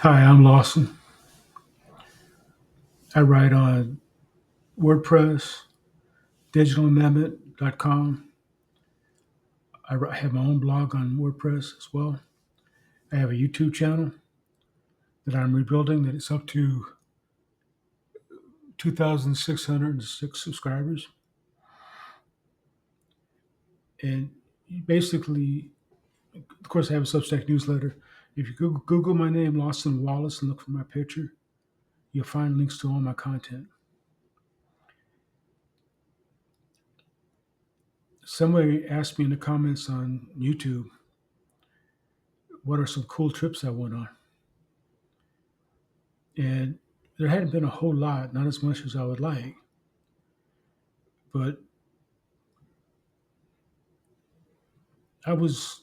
Hi, I'm Lawson. I write on WordPress, digitalamendment.com. Have my own blog on WordPress as well. I have a YouTube channel that I'm rebuilding that is up to 2,606 subscribers. And basically, of course, I have a Substack newsletter. If you Google my name, Lawson Wallace, and look for my picture, you'll find links to all my content. Somebody asked me in the comments on YouTube, what are some cool trips I went on? And there hadn't been a whole lot, not as much as I would like, but I was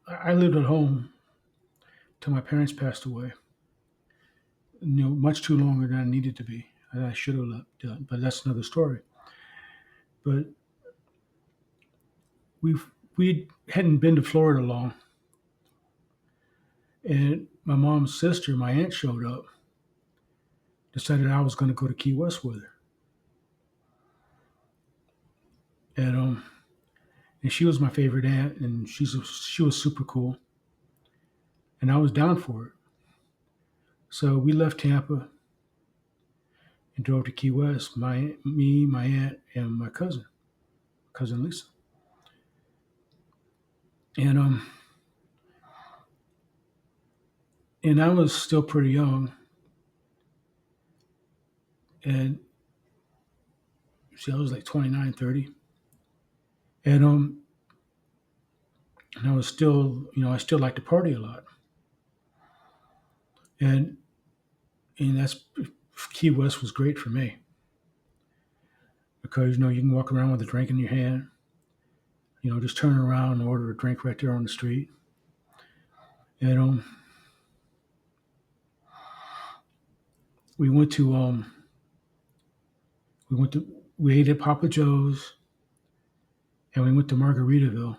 I lived at home till my parents passed away. Much too longer than I needed to be, and I should have done. But that's another story. But we hadn't been to Florida long, and my mom's sister, my aunt, showed up. Decided I was going to go to Key West with her, and and she was my favorite aunt, and she was super cool, and I was down for it. So we left Tampa and drove to Key West. My aunt, and my cousin Lisa, and and I was still pretty young, and see, I was like 29, 30, and and I was still, I still like to party a lot, and that's Key West was great for me because you can walk around with a drink in your hand, just turn around and order a drink right there on the street, and we went to we went to we ate at Papa Joe's, and we went to Margaritaville,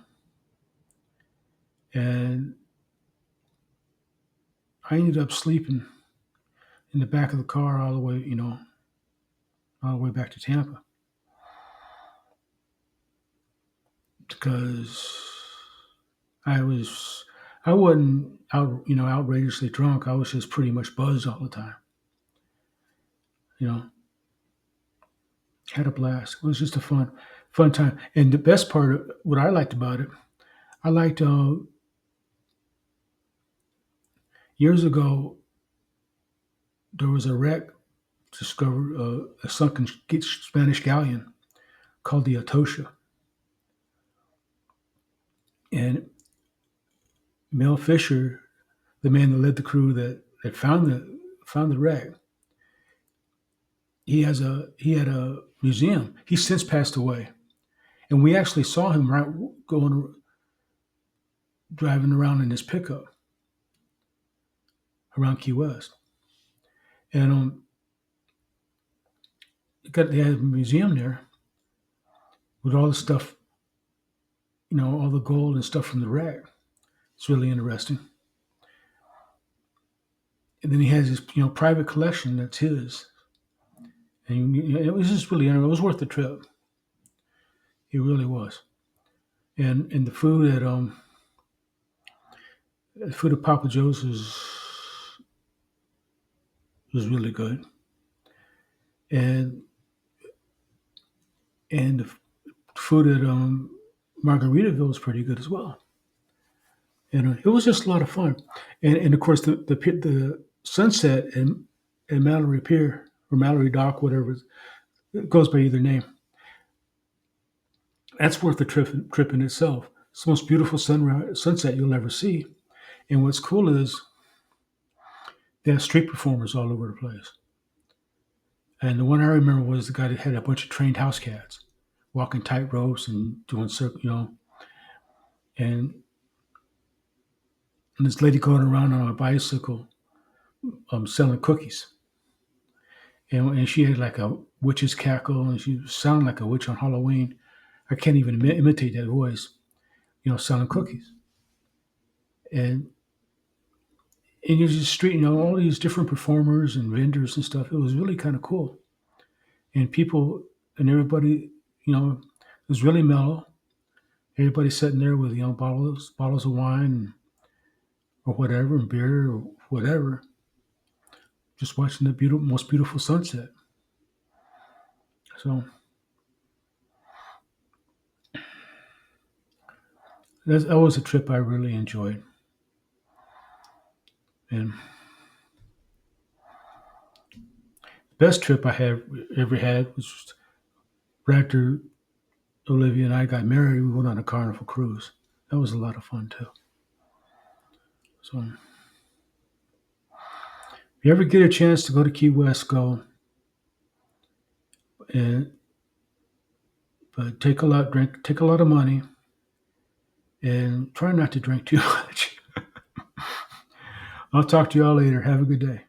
and I ended up sleeping in the back of the car all the way, all the way back to Tampa because I was I wasn't outrageously drunk. I was just pretty much buzzed all the time. You know, had a blast. It was just a fun time. And the best part of what I liked about it, I liked years ago there was a wreck discovered, a sunken Spanish galleon called the Atosha, and Mel Fisher, the man that led the crew that found the wreck, he had a museum. He's since passed away, and we actually saw him right going driving around in his pickup around Key West, and they had a museum there with all the stuff, all the gold and stuff from the wreck. It's really interesting. And then he has his private collection that's his, and it was just really it was worth the trip. It really was. And the food at Papa Joe's was really good, and the food at Margaritaville was pretty good as well. And it was just a lot of fun. And of course the sunset and Mallory Pier or Mallory Dock, whatever it goes by either name, that's worth the trip in itself. It's the most beautiful sunset you'll ever see. And what's cool is they have street performers all over the place. And the one I remember was the guy that had a bunch of trained house cats walking tight ropes and doing circle, and, and this lady going around on a bicycle selling cookies. And she had like a witch's cackle, and she sounded like a witch on Halloween. I can't even imitate that voice, selling cookies. And and you just street, all these different performers and vendors and stuff. It was really kind of cool, and people and everybody, it was really mellow. Everybody sitting there with bottles of wine or whatever, and beer or whatever, just watching the most beautiful sunset. So that was a trip I really enjoyed. And the best trip I have ever had was right after Olivia and I got married. We went on a Carnival cruise. That was a lot of fun too. So if you ever get a chance to go to Key West, go, and but take a lot of money, and try not to drink too much. I'll talk to y'all later. Have a good day.